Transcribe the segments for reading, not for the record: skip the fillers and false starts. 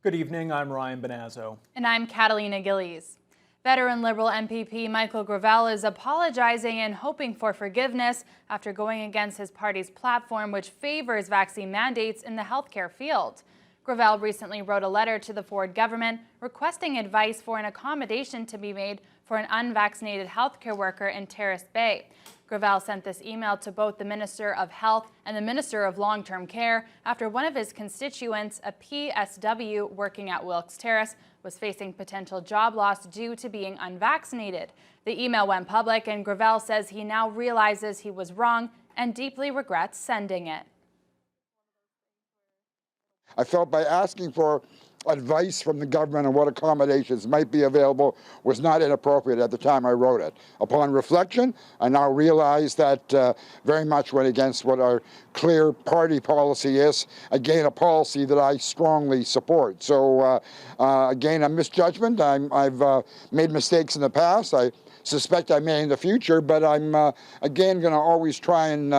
Good evening, I'm Ryan Bonazzo. And I'm Catalina Gillies. Veteran Liberal MPP Michael Gravel is apologizing and hoping for forgiveness after going against his party's platform, which favors vaccine mandates in the healthcare field. Gravel recently wrote a letter to the Ford government requesting advice for an accommodation to be made for an unvaccinated healthcare worker in Terrace Bay. Gravel sent this email to both the Minister of Health and the Minister of Long-Term Care after one of his constituents, a PSW working at Wilkes Terrace, was facing potential job loss due to being unvaccinated. The email went public, and Gravel says he now realizes he was wrong and deeply regrets sending it. I felt by asking for advice from the government on what accommodations might be available was not inappropriate at the time I wrote it. Upon reflection, I now realize that very much went against what our clear party policy is, again, a policy that I strongly support. So again, a misjudgment. I've made mistakes in the past. I suspect I may in the future, but I'm again going to always try and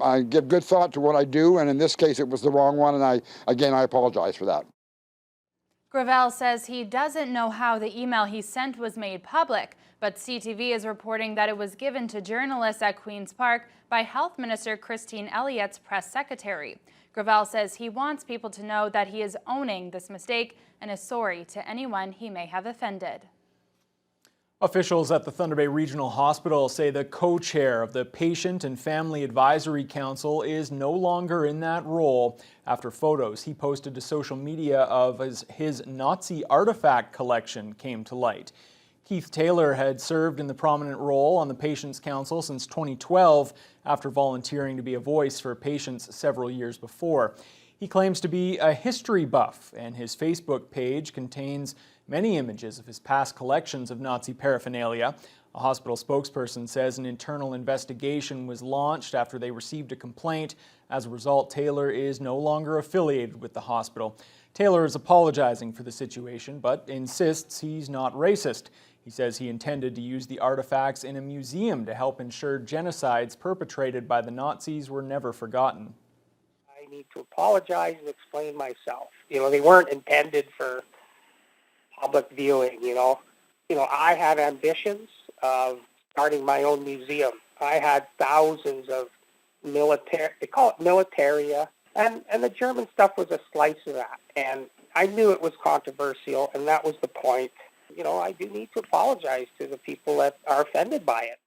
I give good thought to what I do, and in this case it was the wrong one, and I apologize for that. Gravel says he doesn't know how the email he sent was made public, but CTV is reporting that it was given to journalists at Queen's Park by Health Minister Christine Elliott's press secretary. Gravel says he wants people to know that he is owning this mistake and is sorry to anyone he may have offended. Officials at the Thunder Bay Regional Hospital say the co-chair of the Patient and Family Advisory Council is no longer in that role after photos he posted to social media of his Nazi artifact collection came to light. Keith Taylor had served in the prominent role on the Patients Council since 2012 after volunteering to be a voice for patients several years before. He claims to be a history buff, and his Facebook page contains many images of his past collections of Nazi paraphernalia. A hospital spokesperson says an internal investigation was launched after they received a complaint. As a result, Taylor is no longer affiliated with the hospital. Taylor is apologizing for the situation, but insists he's not racist. He says he intended to use the artifacts in a museum to help ensure genocides perpetrated by the Nazis were never forgotten. I need to apologize and explain myself. They weren't intended for public viewing, I had ambitions of starting my own museum. I had thousands of military, they call it militaria, and the German stuff was a slice of that. And I knew it was controversial, and that was the point. I do need to apologize to the people that are offended by it.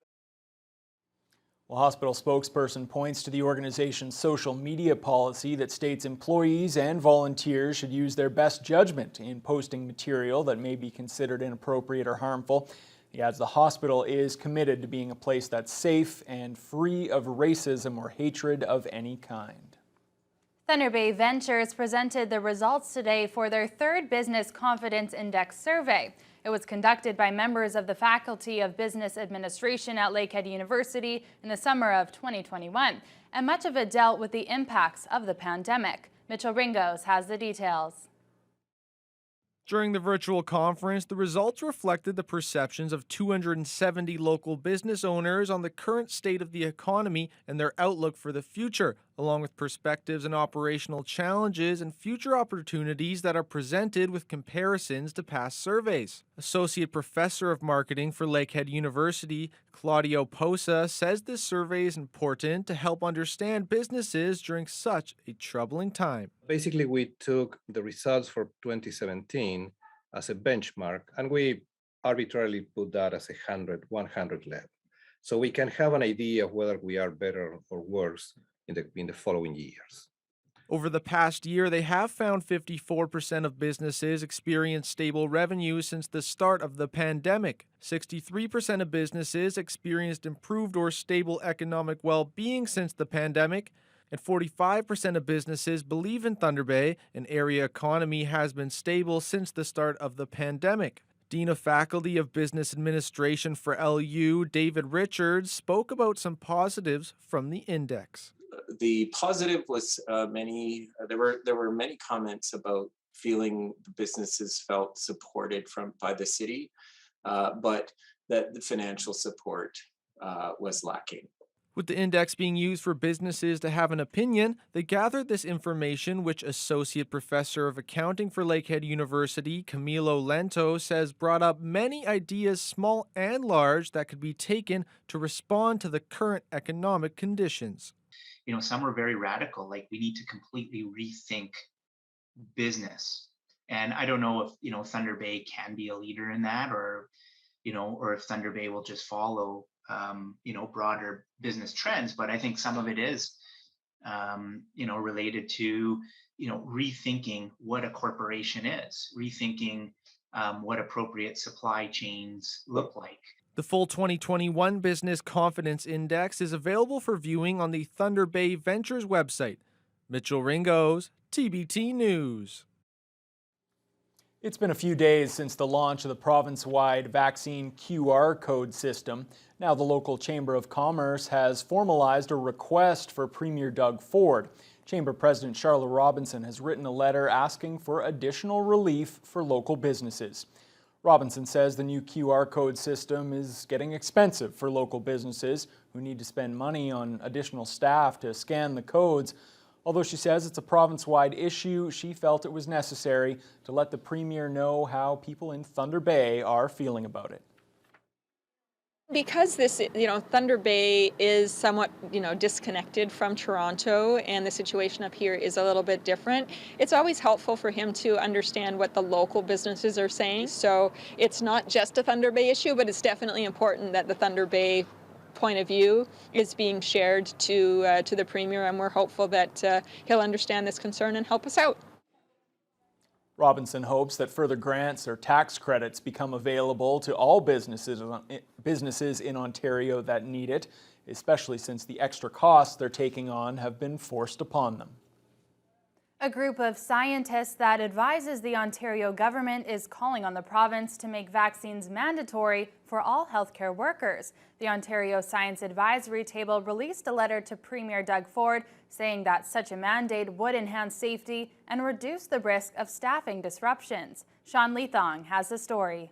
Well, hospital spokesperson points to the organization's social media policy that states employees and volunteers should use their best judgment in posting material that may be considered inappropriate or harmful. He adds the hospital is committed to being a place that's safe and free of racism or hatred of any kind. Thunder Bay Ventures presented the results today for their third Business Confidence Index survey. It was conducted by members of the Faculty of Business Administration at Lakehead University in the summer of 2021, and much of it dealt with the impacts of the pandemic. Mitchell Ringos has the details. During the virtual conference, the results reflected the perceptions of 270 local business owners on the current state of the economy and their outlook for the future, along with perspectives and operational challenges and future opportunities that are presented with comparisons to past surveys. Associate Professor of Marketing for Lakehead University, Claudio Posa, says this survey is important to help understand businesses during such a troubling time. Basically, we took the results for 2017 as a benchmark, and we arbitrarily put that as 100 level. So we can have an idea of whether we are better or worse in the following years. Over the past year, they have found 54% of businesses experience stable revenue since the start of the pandemic. 63% of businesses experienced improved or stable economic well-being since the pandemic. And 45% of businesses believe in Thunder Bay, an area economy has been stable since the start of the pandemic. Dean of Faculty of Business Administration for LU, David Richards, spoke about some positives from the index. The positive was there were many comments about feeling the businesses felt supported by the city, but that the financial support was lacking. With the index being used for businesses to have an opinion, they gathered this information, which Associate Professor of Accounting for Lakehead University, Camilo Lento, says brought up many ideas, small and large, that could be taken to respond to the current economic conditions. You know, some were very radical, like we need to completely rethink business. And I don't know if, Thunder Bay can be a leader in that, or if Thunder Bay will just follow broader business trends. But I think some of it is, related to, rethinking what a corporation is, rethinking what appropriate supply chains look like. The full 2021 Business Confidence Index is available for viewing on the Thunder Bay Ventures website. Mitchell Ringos, TBT News. It's been a few days since the launch of the province-wide vaccine QR code system. Now the local Chamber of Commerce has formalized a request for Premier Doug Ford. Chamber President Charlotte Robinson has written a letter asking for additional relief for local businesses. Robinson says the new QR code system is getting expensive for local businesses who need to spend money on additional staff to scan the codes. Although she says it's a province-wide issue, she felt it was necessary to let the Premier know how people in Thunder Bay are feeling about it. Because this, Thunder Bay is somewhat, disconnected from Toronto, and the situation up here is a little bit different, it's always helpful for him to understand what the local businesses are saying. So it's not just a Thunder Bay issue, but it's definitely important that the Thunder Bay point of view is being shared to the Premier, and we're hopeful that he'll understand this concern and help us out. Robinson hopes that further grants or tax credits become available to all businesses in Ontario that need it, especially since the extra costs they're taking on have been forced upon them. A group of scientists that advises the Ontario government is calling on the province to make vaccines mandatory for all healthcare workers. The Ontario Science Advisory Table released a letter to Premier Doug Ford saying that such a mandate would enhance safety and reduce the risk of staffing disruptions. Sean Leathong has the story.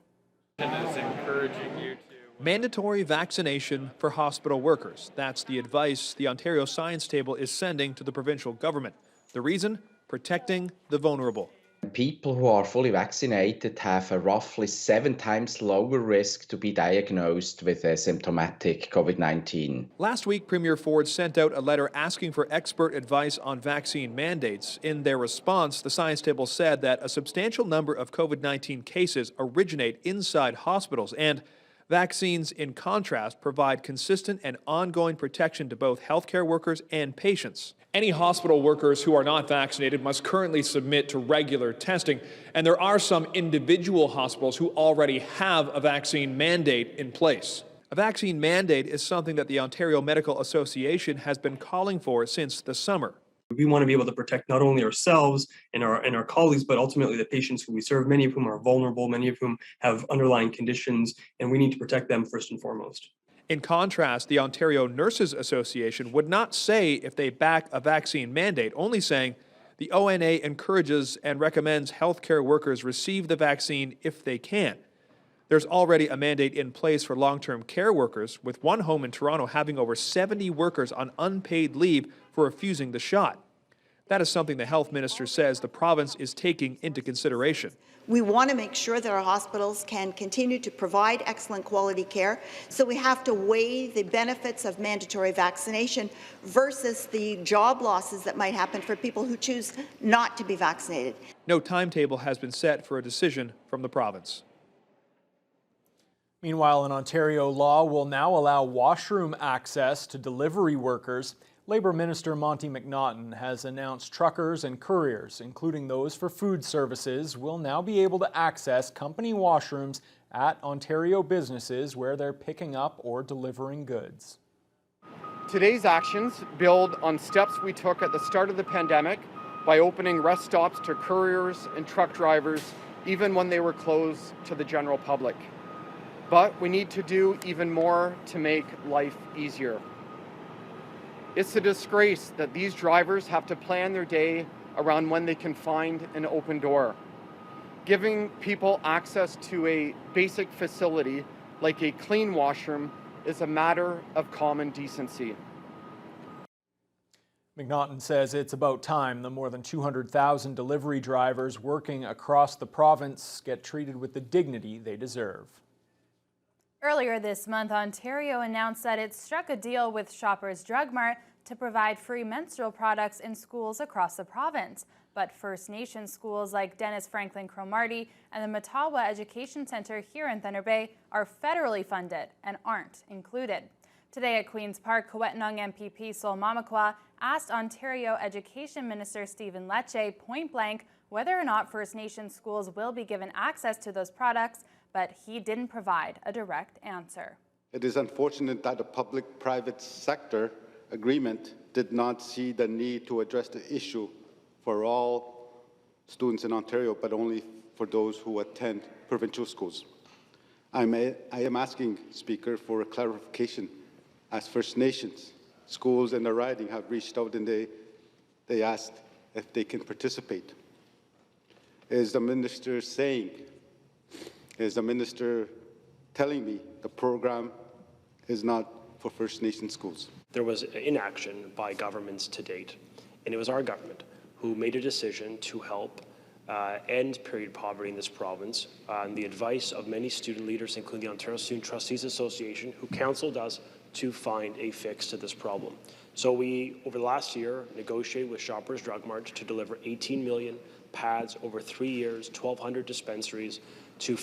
Mandatory vaccination for hospital workers. That's the advice the Ontario Science Table is sending to the provincial government. The reason? Protecting the vulnerable. People who are fully vaccinated have a roughly 7 times lower risk to be diagnosed with a symptomatic COVID-19. Last week, Premier Ford sent out a letter asking for expert advice on vaccine mandates. In their response, the Science Table said that a substantial number of COVID-19 cases originate inside hospitals, and vaccines, in contrast, provide consistent and ongoing protection to both healthcare workers and patients. Any hospital workers who are not vaccinated must currently submit to regular testing, and there are some individual hospitals who already have a vaccine mandate in place. A vaccine mandate is something that the Ontario Medical Association has been calling for since the summer. We want to be able to protect not only ourselves and our colleagues, but ultimately the patients who we serve, many of whom are vulnerable, many of whom have underlying conditions, and we need to protect them first and foremost. In contrast, the Ontario Nurses Association would not say if they back a vaccine mandate, only saying the ONA encourages and recommends healthcare workers receive the vaccine if they can. There's already a mandate in place for long-term care workers, with one home in Toronto having over 70 workers on unpaid leave for refusing the shot. That is something the health minister says the province is taking into consideration. We want to make sure that our hospitals can continue to provide excellent quality care, so we have to weigh the benefits of mandatory vaccination versus the job losses that might happen for people who choose not to be vaccinated. No timetable has been set for a decision from the province. Meanwhile, an Ontario law will now allow washroom access to delivery workers. Labour Minister Monty McNaughton has announced truckers and couriers, including those for food services, will now be able to access company washrooms at Ontario businesses where they're picking up or delivering goods. Today's actions build on steps we took at the start of the pandemic by opening rest stops to couriers and truck drivers, even when they were closed to the general public. But we need to do even more to make life easier. It's a disgrace that these drivers have to plan their day around when they can find an open door. Giving people access to a basic facility like a clean washroom is a matter of common decency. McNaughton says it's about time the more than 200,000 delivery drivers working across the province get treated with the dignity they deserve. Earlier this month, Ontario announced that it struck a deal with Shoppers Drug Mart to provide free menstrual products in schools across the province. But First Nations schools like Dennis Franklin Cromarty and the Matawa Education Centre here in Thunder Bay are federally funded and aren't included. Today at Queen's Park, Kowetnong MPP Sol Mamakwa asked Ontario Education Minister Stephen Lecce point blank whether or not First Nations schools will be given access to those products, but he didn't provide a direct answer. It is unfortunate that the public-private sector agreement did not see the need to address the issue for all students in Ontario, but only for those who attend provincial schools. I am asking, Speaker, for a clarification, as First Nations schools in the riding have reached out and they asked if they can participate. Is the minister saying, is the minister telling me the program is not for First Nation schools? There was inaction by governments to date, and it was our government who made a decision to help end period poverty in this province on the advice of many student leaders, including the Ontario Student Trustees Association, who counseled us to find a fix to this problem. So we, over the last year, negotiated with Shoppers Drug Mart to deliver 18 million pads over 3 years, 1,200 dispensaries to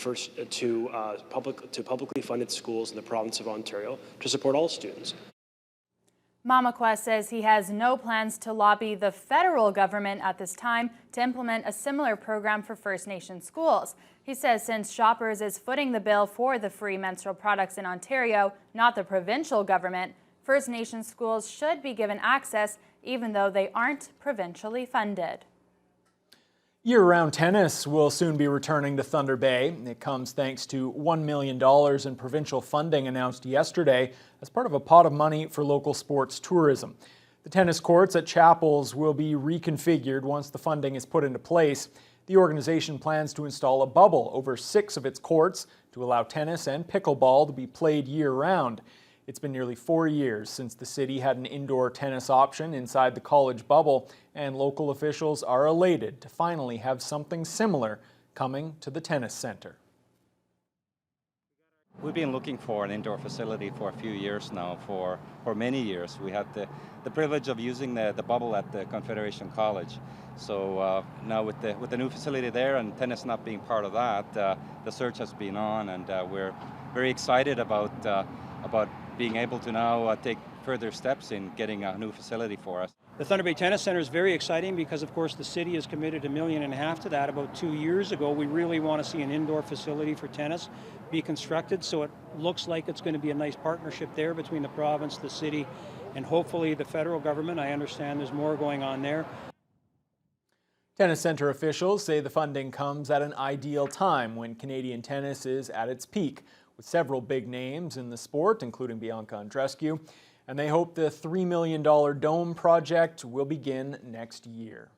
publicly funded schools in the province of Ontario to support all students. Mamakwa says he has no plans to lobby the federal government at this time to implement a similar program for First Nation schools. He says since Shoppers is footing the bill for the free menstrual products in Ontario, not the provincial government, First Nation schools should be given access even though they aren't provincially funded. Year-round tennis will soon be returning to Thunder Bay. It comes thanks to $1 million in provincial funding announced yesterday as part of a pot of money for local sports tourism. The tennis courts at Chapels will be reconfigured once the funding is put into place. The organization plans to install a bubble over 6 of its courts to allow tennis and pickleball to be played year-round. It's been nearly 4 years since the city had an indoor tennis option inside the college bubble, and local officials are elated to finally have something similar coming to the tennis center. We've been looking for an indoor facility for a few years now, for many years. We had the privilege of using the bubble at the Confederation College. So now with the new facility there and tennis not being part of that, the search has been on, and we're very excited about being able to now take further steps in getting a new facility for us. The Thunder Bay Tennis Center is very exciting because, of course, the city has committed $1.5 million to that about 2 years ago. We really want to see an indoor facility for tennis be constructed, so it looks like it's going to be a nice partnership there between the province, the city, and hopefully the federal government. I understand there's more going on there. Tennis center officials say the funding comes at an ideal time when Canadian tennis is at its peak, with several big names in the sport, including Bianca Andreescu, and they hope the $3 million dome project will begin next year.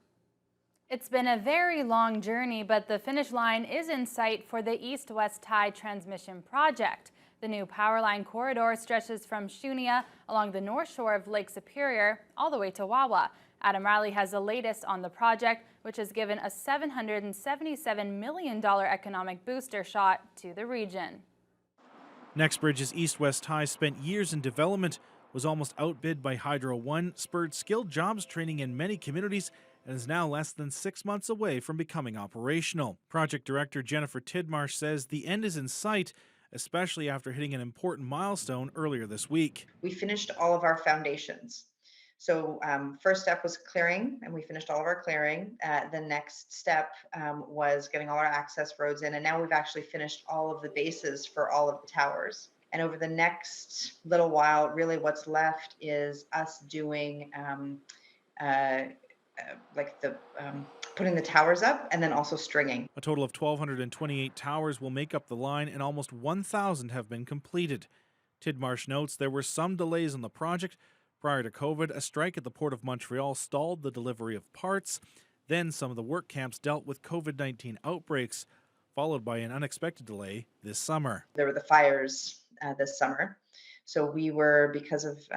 It's been a very long journey, but the finish line is in sight for the East-West Tie Transmission Project. The new power line corridor stretches from Shunia along the north shore of Lake Superior all the way to Wawa. Adam Riley has the latest on the project, which has given a $777 million economic booster shot to the region. NextBridge's East-West Tie spent years in development, was almost outbid by Hydro One, spurred skilled jobs training in many communities, and is now less than 6 months away from becoming operational. Project Director Jennifer Tidmarsh says the end is in sight, especially after hitting an important milestone earlier this week. We finished all of our foundations. So first step was clearing, and we finished all of our clearing. The next step was getting all our access roads in, and now we've actually finished all of the bases for all of the towers. And over the next little while, really what's left is us doing putting the towers up and then also stringing. A total of 1,228 towers will make up the line, and almost 1,000 have been completed. Tidmarsh notes there were some delays on the project. Prior to COVID, a strike at the Port of Montreal stalled the delivery of parts. Then some of the work camps dealt with COVID-19 outbreaks, followed by an unexpected delay this summer. There were the fires this summer. So we were, because of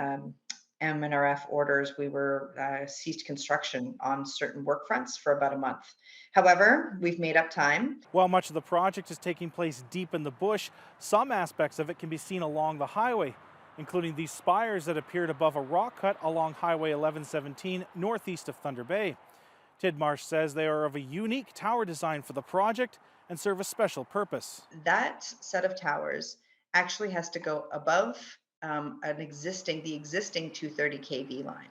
MNRF orders, we were ceased construction on certain work fronts for about a month. However, we've made up time. While much of the project is taking place deep in the bush, some aspects of it can be seen along the highway, including these spires that appeared above a rock cut along Highway 1117 northeast of Thunder Bay. Tidmarsh says they are of a unique tower design for the project and serve a special purpose. That set of towers actually has to go above the existing 230 kV line.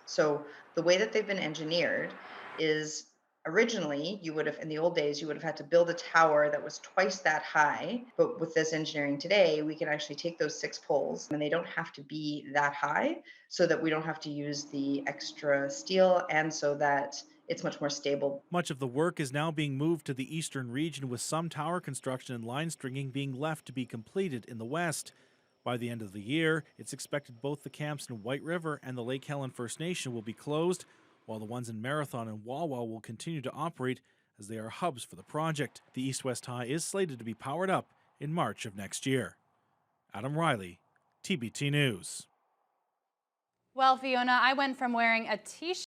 So the way that they've been engineered is originally you would have, in the old days, you would have had to build a tower that was twice that high. But with this engineering today, we can actually take those 6 poles and they don't have to be that high, so that we don't have to use the extra steel, and so that it's much more stable. Much of the work is now being moved to the eastern region, with some tower construction and line stringing being left to be completed in the west. By the end of the year, it's expected both the camps in White River and the Lake Helen First Nation will be closed, while the ones in Marathon and Wawa will continue to operate as they are hubs for the project. The East-West High is slated to be powered up in March of next year. Adam Riley, TBT News. Well, Fiona, I went from wearing a t-shirt